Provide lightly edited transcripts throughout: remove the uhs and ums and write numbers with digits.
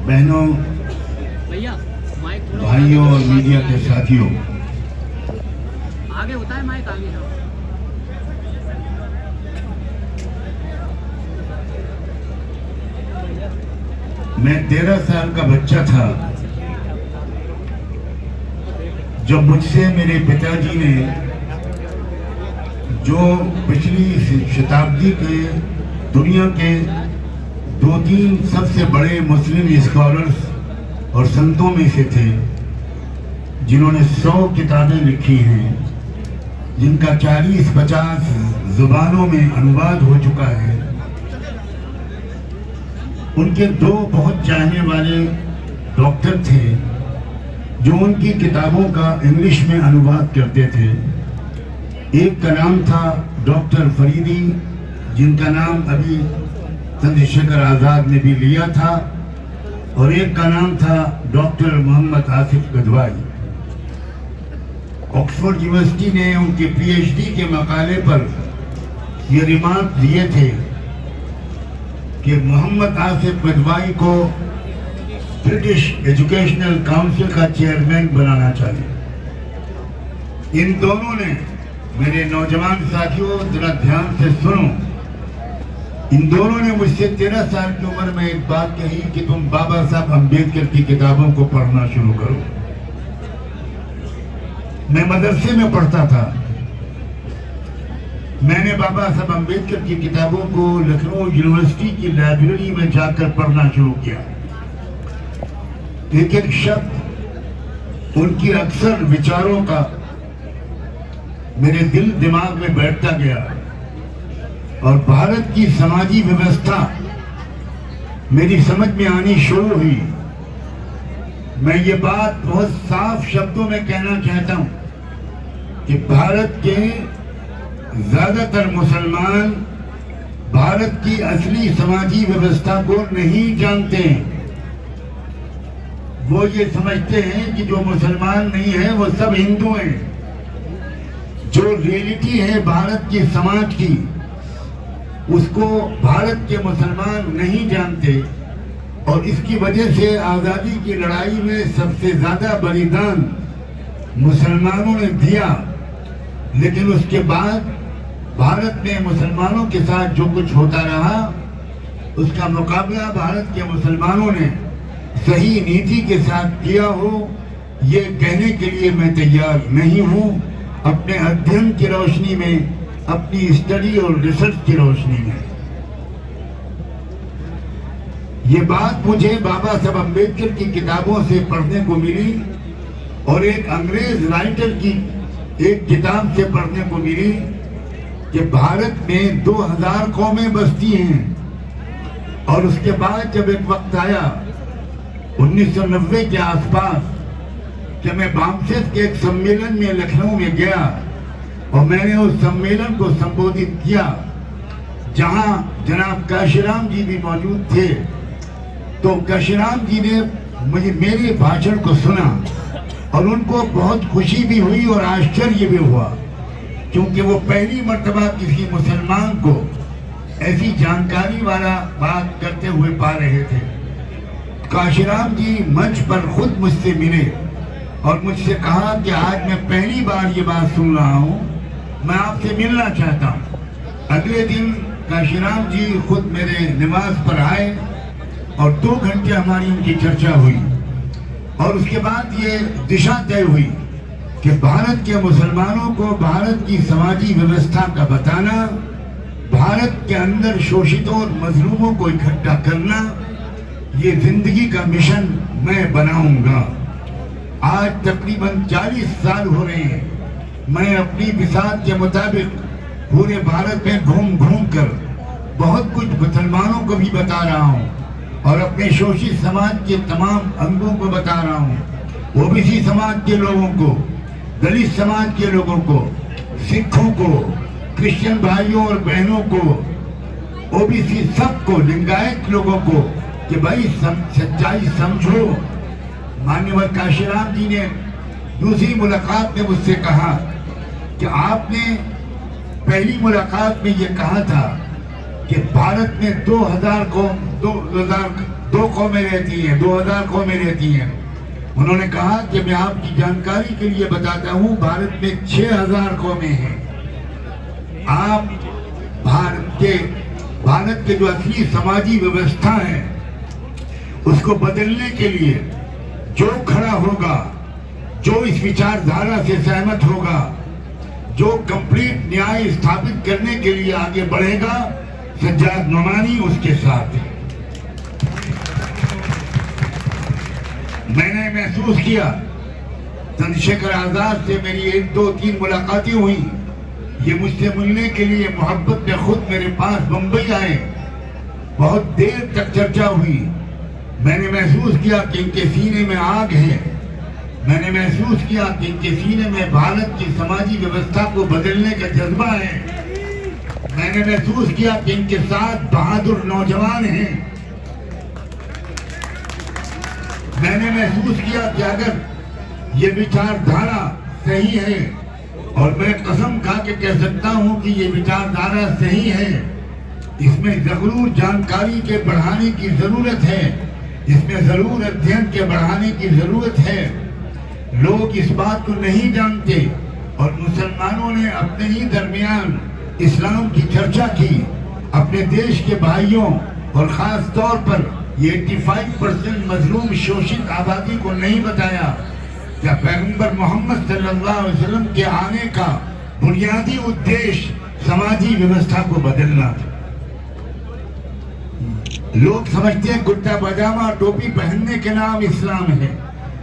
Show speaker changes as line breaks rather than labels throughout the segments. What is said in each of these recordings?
बहनों, भाइयों और मीडिया के साथियों,
आगे होता है माइक आगे जाओ।
मैं 13 साल का बच्चा था जब मुझसे मेरे पिताजी ने जो पिछली शताब्दी के दुनिया के 2-3 सबसे बड़े मुस्लिम स्कॉलर्स और संतों में से थे, जिन्होंने 100 किताबें लिखी हैं, जिनका 40-50 जुबानों में अनुवाद हो चुका है। उनके 2 बहुत चाहने वाले डॉक्टर थे जो उनकी किताबों का इंग्लिश में अनुवाद करते थे। एक का नाम था डॉक्टर फरीदी, जिनका नाम अभी चंद्रशेखर आज़ाद ने भी लिया था, और एक का नाम था doctor Mohammad Asif Gadwai. Oxford University ने उनके पीएचडी के मकाले पर ये रिमार्क दिए थे कि मोहम्मद आसिफ गदवाई को ब्रिटिश एजुकेशनल काउंसिल का चेयरमैन बनाना चाहिए। इन दोनों ने, मेरे नौजवान साथियों जरा ध्यान से सुनो, इन दोनों ने मुझसे 13 साल की उम्र में एक बात कही कि तुम बाबा साहब अम्बेडकर की किताबों को पढ़ना शुरू करो। मैं मदरसे में पढ़ता था। मैंने बाबा साहब अम्बेडकर की किताबों को लखनऊ यूनिवर्सिटी की लाइब्रेरी में जाकर पढ़ना शुरू किया। एक एक शब्द उनकी अक्सर विचारों का मेरे दिल दिमाग में बैठता गया, और भारत की समाजी व्यवस्था मेरी समझ में आनी शुरू हुई। मैं ये बात बहुत साफ शब्दों में कहना चाहता हूं कि भारत के ज्यादातर मुसलमान भारत की असली समाजी व्यवस्था को नहीं जानते हैं। वो ये समझते हैं कि जो मुसलमान नहीं है वो सब हिंदू हैं। जो रियलिटी है भारत के समाज की, उसको भारत के मुसलमान नहीं जानते, और इसकी वजह से आज़ादी की लड़ाई में सबसे ज्यादा बलिदान मुसलमानों ने दिया। लेकिन उसके बाद भारत में मुसलमानों के साथ जो कुछ होता रहा, उसका मुकाबला भारत के मुसलमानों ने सही नीति के साथ किया हो, ये कहने के लिए मैं तैयार नहीं हूं। अपने अध्ययन की रोशनी में, अपनी स्टडी और रिसर्च की रोशनी में, ये बात मुझे बाबा साहब अम्बेडकर की किताबों से पढ़ने को मिली, और एक अंग्रेज राइटर की एक किताब से पढ़ने को मिली कि भारत में 2000 कौमें बसती हैं। और उसके बाद जब एक वक्त आया 1990 के आसपास, कि मैं बामसेस के एक सम्मेलन में लखनऊ में गया, और मैंने उस सम्मेलन को संबोधित किया, जहां जनाब काशीराम जी भी मौजूद थे। तो काशीराम जी ने मेरे भाषण को सुना, और उनको बहुत खुशी भी हुई और आश्चर्य भी हुआ, क्योंकि वो पहली मर्तबा किसी मुसलमान को ऐसी जानकारी वाला बात करते हुए पा रहे थे। काशीराम जी मंच पर खुद मुझसे मिले और मुझसे कहा कि आज मैं पहली बार ये बात सुन रहा हूँ, मैं आपसे मिलना चाहता हूँ। अगले दिन काशीराम जी खुद मेरे निवास पर आए, और 2 घंटे हमारी उनकी चर्चा हुई। और उसके बाद ये दिशा तय हुई कि भारत के मुसलमानों को भारत की समाजी व्यवस्था का बताना, भारत के अंदर शोषितों और मजलूमों को इकट्ठा करना, ये जिंदगी का मिशन मैं बनाऊंगा। आज तकरीबन 40 साल हो रहे हैं, मैं अपनी बिसात के मुताबिक पूरे भारत में घूम घूम कर बहुत कुछ मुसलमानों को भी बता रहा हूँ, और अपने शोषित समाज के तमाम अंगों को बता रहा हूँ। ओबीसी समाज के लोगों को, दलित समाज के लोगों को, सिखों को, क्रिश्चियन भाइयों और बहनों को, ओबीसी सबको, लिंगायत लोगों को, कि भाई सच्चाई समझो। माननीय काशीराम जी ने दूसरी मुलाकात में मुझसे कहा कि आपने पहली मुलाकात में ये कहा था कि भारत में 2000 कौम दो कौमें रहती हैं, 2000 कौमें रहती हैं। उन्होंने कहा कि मैं आपकी जानकारी के लिए बताता हूं, भारत में 6000 कौमें हैं। आप भारत के जो असली समाजी व्यवस्था है उसको बदलने के लिए जो खड़ा होगा, जो इस विचारधारा से सहमत होगा, जो कंप्लीट न्याय स्थापित करने के लिए आगे बढ़ेगा, सज्जाद नोमानी उसके साथ है। मैंने महसूस किया, चंद्रशेखर आजाद से मेरी 1, 2, 3 मुलाकातें हुई। ये मुझसे मिलने के लिए मोहब्बत में खुद मेरे पास मुंबई आए। बहुत देर तक चर्चा हुई। मैंने महसूस किया कि इनके सीने में आग है। मैंने महसूस किया कि इनके सीने में भारत की समाजी व्यवस्था को बदलने का जज्बा है। मैंने महसूस किया कि इनके साथ बहादुर नौजवान हैं। मैंने महसूस किया कि अगर ये विचारधारा सही है, और मैं कसम खा के कह सकता हूं कि ये विचारधारा सही है, इसमें जरूर जानकारी के बढ़ाने की जरूरत है, इसमें जरूर अध्ययन के बढ़ाने की जरूरत है। लोग इस बात को नहीं जानते, और मुसलमानों ने अपने ही दरमियान इस्लाम की चर्चा की। अपने देश के भाइयों और खास तौर पर ये 85% मजलूम शोषित आबादी को नहीं बताया क्या पैगंबर मोहम्मद सल्लल्लाहु अलैहि वसल्लम के आने का बुनियादी उद्देश्य समाजी व्यवस्था को बदलना था। लोग समझते हैं कुर्ता पजामा टोपी पहनने के नाम इस्लाम है।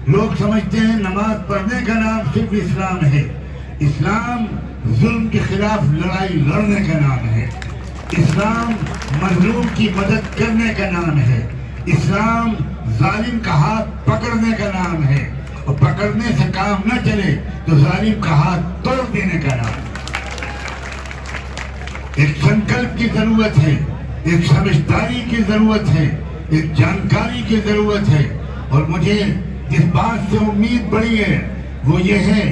लोग समझते हैं नमाज पढ़ने का नाम सिर्फ इस्लाम है। इस्लाम जुल्म के खिलाफ लड़ाई लड़ने का नाम है। इस्लाम मजलूम की मदद करने का नाम है। इस्लाम जालिम का हाथ पकड़ने का नाम है, और पकड़ने से काम न चले तो जालिम का हाथ तोड़ देने का नाम है। एक संकल्प की जरूरत है, एक समझदारी की जरूरत है, एक जानकारी की जरूरत है। और मुझे जिस बात से उम्मीद बड़ी है वो ये है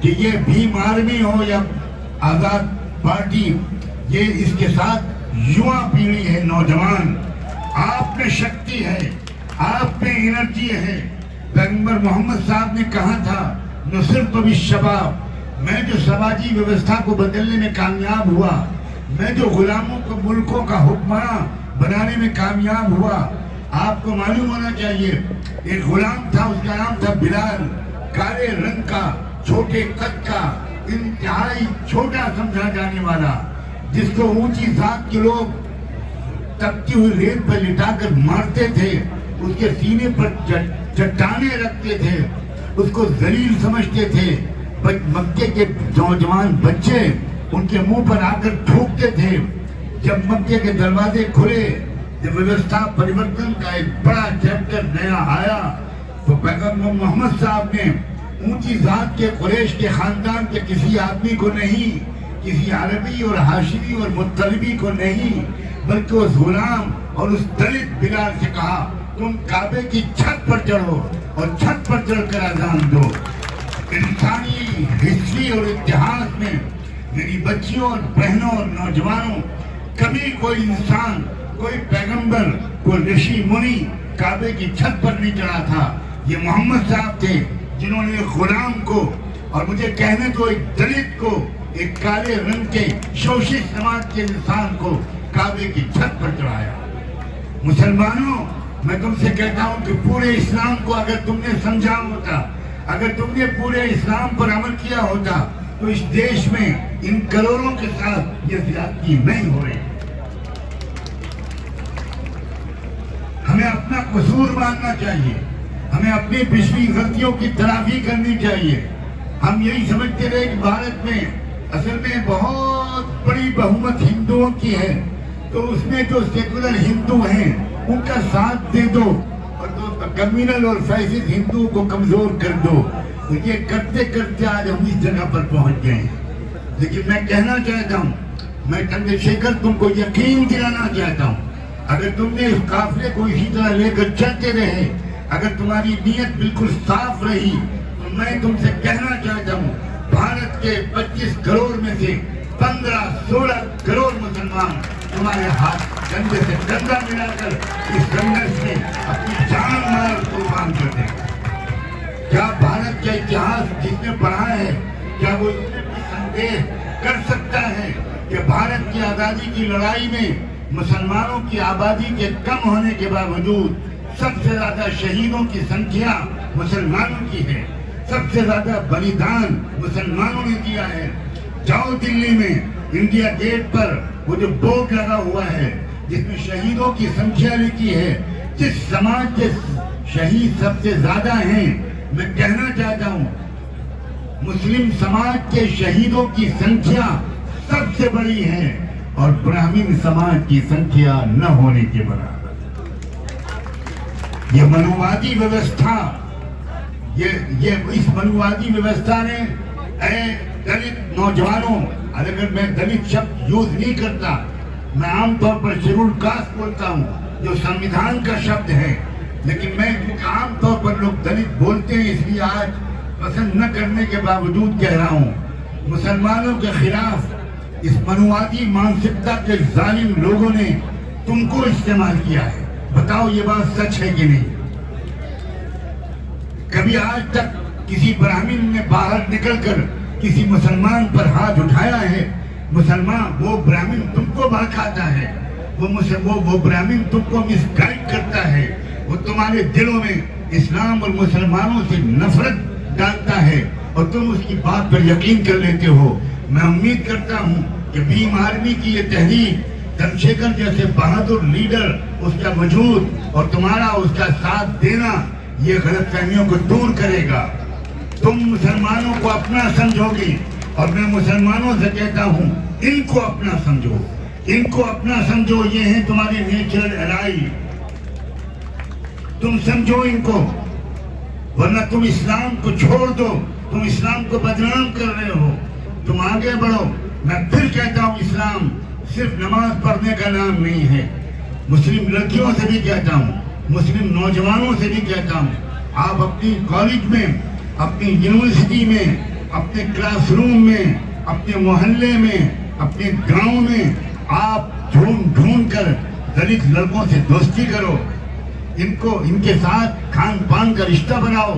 कि ये भीम आर्मी हो या आजाद पार्टी, ये इसके साथ युवा पीढ़ी है, नौजवान। आप में शक्ति है, आप में एनर्जी है। पैगंबर मोहम्मद साहब ने कहा था, नुसरत बिश्शबाब, मैं जो समाजी व्यवस्था को बदलने में कामयाब हुआ, मैं जो गुलामों को मुल्कों का हुक्मरान बनाने में कामयाब हुआ। आपको मालूम होना चाहिए, एक गुलाम था, उसका नाम था बिलाल, काले रंग का, छोटे कद का, इंतहाई छोटा समझा जाने वाला, जिसको ऊंची जात के लोग तपती हुई रेत पर लिटाकर मारते थे, उसके सीने पर चट्टाने रखते थे, उसको जलील समझते थे। मक्के के नौजवान बच्चे उनके मुंह पर आकर ठोकते थे। जब मक्के के दरवाजे खुले, जब व्यवस्था परिवर्तन का एक बड़ा चैप्टर नया आया, तो पैगंबर मोहम्मद साहब ने ऊंची जात के कुरैश के खानदान के किसी आदमी को नहीं, किसी अरबी और हाशिमी और मुत्तलिबी को नहीं, बल्कि उस गुलाम और उस दलित बिलाल से कहा, तुम काबे की छत पर चढ़ो और छत पर चढ़कर अजान दो। इंसानी हिस्ट्री और इतिहास में मेरी बच्चियों और बहनों और नौजवानों, कभी कोई इंसान, कोई पैगंबर, कोई ऋषि मुनि काबे की छत पर नहीं चढ़ा था। ये मोहम्मद साहब थे जिन्होंने एक गुलाम को, और मुझे कहने दो एक दलित को, एक काले रंग के शोषित समाज के इंसान को काबे की छत पर चढ़ाया। मुसलमानों, मैं तुमसे कहता हूं कि पूरे इस्लाम को अगर तुमने समझा होता, अगर तुमने पूरे इस्लाम पर अमल किया होता, तो इस देश में इन करोड़ों के साथ ये ज्यादती नहीं हो रही। हमें अपना कसूर मानना चाहिए, हमें अपनी पिछली गलतियों की तलाफी करनी चाहिए। हम यही समझते रहे कि भारत में असल में बहुत बड़ी बहुमत हिंदुओं की है, तो उसमें जो सेकुलर हिंदू हैं उनका साथ दे दो, और जो कम्युनल और फैसिस्ट हिंदुओं को कमजोर कर दो। तो ये करते करते आज हम इस जगह पर पहुंच गए। लेकिन मैं कहना चाहता हूँ, मैं चंद्रशेखर तुमको यकीन दिलाना चाहता हूँ, अगर तुमने इस काफिले को इसी तरह लेकर चलते रहे, अगर तुम्हारी नीयत बिल्कुल साफ रही, तो मैं तुमसे कहना चाहता हूँ, भारत के 25 करोड़ में से 15-16 करोड़ मुसलमान तुम्हारे हाथ गंदे से गंदा मिलाकर इस संघर्ष में अपनी जान माल कुर्बान कर देंगे। क्या भारत का इतिहास जिसने पढ़ा है, क्या वो इसमें भी संदेह कर सकता है कि भारत की आजादी की लड़ाई में मुसलमानों की आबादी के कम होने के बावजूद सबसे ज्यादा शहीदों की संख्या मुसलमानों की है, सबसे ज्यादा बलिदान मुसलमानों ने दिया है। जाओ दिल्ली में इंडिया गेट पर वो जो बोर्ड लगा हुआ है जिसमें शहीदों की संख्या लिखी है, जिस समाज के शहीद सबसे ज्यादा हैं, मैं कहना चाहता हूं मुस्लिम समाज के शहीदों की संख्या सबसे बड़ी है और ब्राह्मण समाज की संख्या न होने के बराबर। ये मनुवादी व्यवस्था, ये इस मनुवादी व्यवस्था ने दलित नौजवानों, अगर मैं दलित शब्द यूज नहीं करता, मैं आमतौर पर शेड्यूल कास्ट बोलता हूँ जो संविधान का शब्द है, लेकिन मैं आमतौर पर लोग दलित बोलते हैं इसलिए आज पसंद न करने के बावजूद कह रहा हूँ, मुसलमानों के खिलाफ इस मनुवादी मानसिकता के जालिम लोगों ने तुमको इस्तेमाल किया है। बताओ ये बात सच है कि नहीं? कभी आज तक किसी ब्राह्मण ने बाहर निकलकर किसी मुसलमान पर हाथ उठाया है? मुसलमान वो ब्राह्मण तुमको भड़काता है, वो ब्राह्मण तुमको मिसगाइड करता है, वो तुम्हारे दिलों में इस्लाम और मुसलमानों से नफरत डालता है और तुम उसकी बात पर यकीन कर लेते हो। मैं उम्मीद करता हूँ कि भीम आर्मी की ये तहरीक, चंद्रशेखर जैसे बहादुर लीडर, उसका वजूद और तुम्हारा उसका साथ देना ये गलतफहमियों को दूर करेगा। तुम मुसलमानों को अपना समझोगी और मैं मुसलमानों से कहता हूँ इनको अपना समझो, इनको अपना समझो। ये है तुम्हारे नेचुरल एलाई, तुम समझो इनको, वरना तुम इस्लाम को छोड़ दो, तुम इस्लाम को बदनाम कर रहे हो। तुम आगे बढ़ो। मैं फिर कहता हूँ इस्लाम सिर्फ नमाज पढ़ने का नाम नहीं है। मुस्लिम लड़कियों से भी कहता हूँ, मुस्लिम नौजवानों से भी कहता हूँ, आप अपनी कॉलेज में, अपनी यूनिवर्सिटी में, अपने क्लासरूम में, अपने मोहल्ले में, अपने गांव में आप ढूंढ कर दलित लड़कों से दोस्ती करो, इनको इनके साथ खान पान का रिश्ता बनाओ,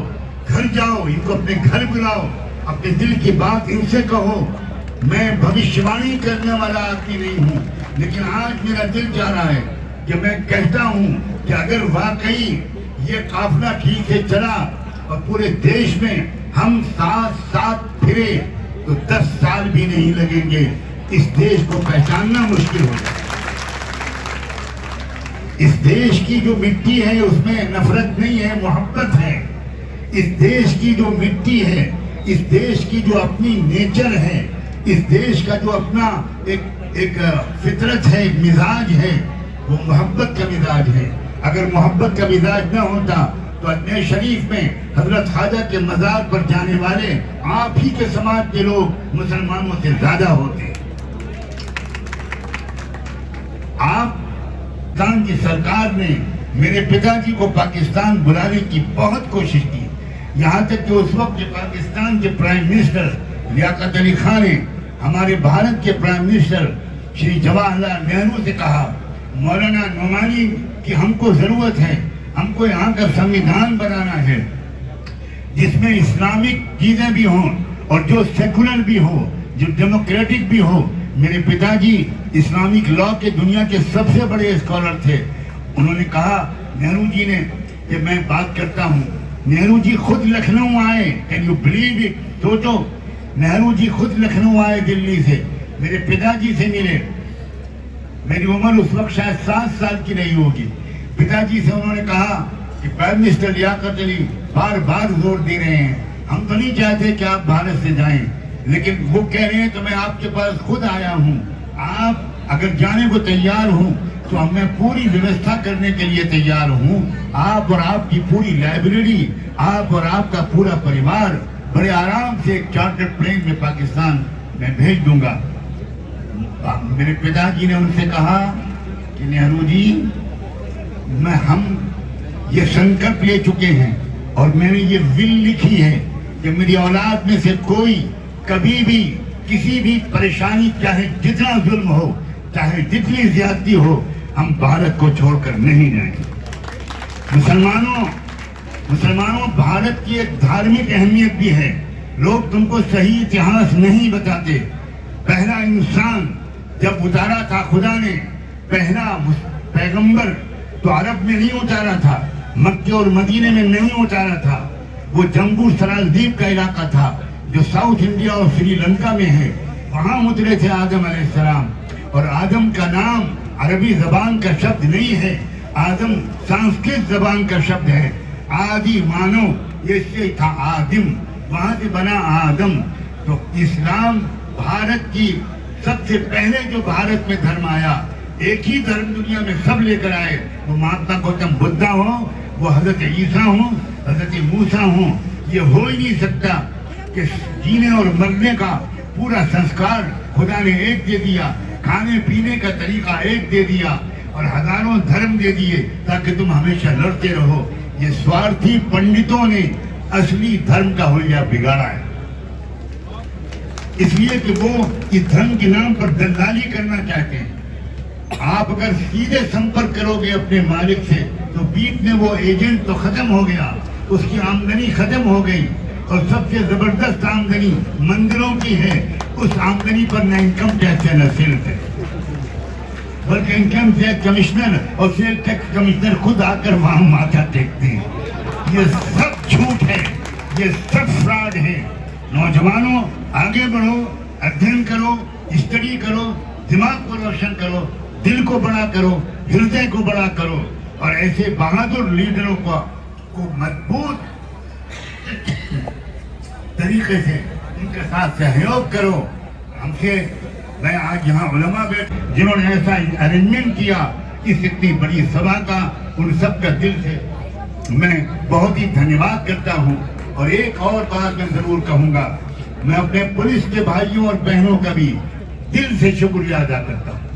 घर जाओ, इनको अपने घर बुलाओ, अपने दिल की बात इनसे कहो। मैं भविष्यवाणी करने वाला आदमी नहीं हूँ, लेकिन आज मेरा दिल चाह रहा है कि मैं कहता हूँ कि अगर वाकई ये काफिला ठीक से चला और पूरे देश में हम साथ साथ फिरे तो 10 साल भी नहीं लगेंगे, इस देश को पहचानना मुश्किल हो जाए। इस देश की जो मिट्टी है उसमें नफरत नहीं है, मोहब्बत है। इस देश की जो मिट्टी है, इस देश की जो अपनी नेचर है, इस देश का जो अपना एक फितरत है, एक मिजाज है, वो मोहब्बत का मिजाज है। अगर मोहब्बत का मिजाज न होता तो अजमेर शरीफ में हजरत ख्वाजा के मज़ार पर जाने वाले आप ही के समाज के लोग मुसलमानों से ज्यादा होते। पाकिस्तान की सरकार ने मेरे पिताजी को पाकिस्तान बुलाने की बहुत कोशिश की, यहाँ तक कि उस वक्त पाकिस्तान के प्राइम मिनिस्टर लियाकत अली खान ने हमारे भारत के प्राइम मिनिस्टर श्री जवाहरलाल नेहरू से कहा, मौलाना नोमानी की हमको जरूरत है, हमको यहाँ का संविधान बनाना है जिसमें इस्लामिक चीजें भी हों और जो सेकुलर भी हो, जो डेमोक्रेटिक भी हो। मेरे पिताजी इस्लामिक लॉ के दुनिया के सबसे बड़े स्कॉलर थे। उन्होंने कहा नेहरू जी ने कि मैं बात करता हूँ। नेहरू जी खुद लखनऊ आए, कैन यू बिलीव इट? सोचो, नेहरू जी खुद लखनऊ आए दिल्ली से, मेरे पिताजी से मिले। मेरी उम्र उस वक्त शायद 7 साल की नहीं होगी। पिताजी से उन्होंने कहा कि प्राइम मिनिस्टर लियाकत अली बार बार जोर दे रहे हैं, हम तो नहीं चाहते कि आप भारत से जाएं, लेकिन वो कह रहे हैं तो मैं आपके पास खुद आया हूँ। आप अगर जाने को तैयार हूँ तो मैं पूरी व्यवस्था करने के लिए तैयार हूँ। आप और आपकी पूरी लाइब्रेरी, आप और आपका पूरा परिवार बड़े आराम से एक चार्टर्ड प्लेन में पाकिस्तान मैं भेज दूंगा। मेरे पिताजी ने उनसे कहा कि नेहरू जी, हम ये संकल्प ले चुके हैं और मैंने ये विल लिखी है कि मेरी औलाद में से कोई कभी भी किसी भी परेशानी, चाहे जितना जुल्म हो, चाहे जितनी ज्यादती हो, हम भारत को छोड़कर नहीं जाएंगे। मुसलमानों, भारत की एक धार्मिक अहमियत भी है। लोग तुमको सही इतिहास नहीं बताते। पहला इंसान जब उतारा था खुदा ने, पहला पैगंबर तो अरब में नहीं उतारा था, मक्के और मदीने में नहीं उतारा था। वो जम्बू सराल द्वीप का इलाका था जो साउथ इंडिया और श्रीलंका में है। वहां उतरे थे आदम अलैहिस्सलाम। और आदम का नाम अरबी जबान का शब्द नहीं है, आदम संस्कृत जबान का शब्द है। आदि मानव ये से था आदिम, वहां से बना आदम। तो इस्लाम भारत की सबसे पहले जो भारत में धर्म आया, एक ही धर्म दुनिया में सब लेकर आए। वो महात्मा गौतम बुद्धा हो, वो हजरत ईसा हो, हजरत मूसा हो। ये हो ही नहीं सकता कि जीने और मरने का पूरा संस्कार खुदा ने एक दे दिया, खाने पीने का तरीका एक दे दिया और हजारों धर्म दे दिए ताकि तुम हमेशा लड़ते रहो। ये स्वार्थी पंडितों ने असली धर्म का हुलिया बिगाड़ा है, इसलिए कि वो इस धर्म के नाम पर दलाली करना चाहते हैं। आप अगर सीधे संपर्क करोगे अपने मालिक से तो बीच में वो एजेंट तो खत्म हो गया, उसकी आमदनी खत्म हो गई। और सबसे जबरदस्त आमदनी मंदिरों की है। उस आमदनी पर न इनकम टैक्स है न सेल्स है, बल्कि इनकम टैक्स कमिश्नर और सेल टैक्स कमिश्नर खुद आकर वहां माथा टेकते हैं। ये सब झूठ है, ये सब फ्रॉड है। नौजवानों, आगे बढ़ो, अध्ययन करो, स्टडी करो, दिमाग को रोशन करो, दिल को बड़ा करो, हृदय को बड़ा करो और ऐसे बहादुर लीडरों को मजबूत तरीके से उनके साथ सहयोग करो। हमसे मैं आज यहाँ उलमा बैठ जिन्होंने ऐसा अरेंजमेंट किया इस इतनी बड़ी सभा का, उन सब का दिल से मैं बहुत ही धन्यवाद करता हूँ। और एक और बात मैं जरूर कहूँगा, मैं अपने पुलिस के भाइयों और बहनों का भी दिल से शुक्रिया अदा करता हूँ।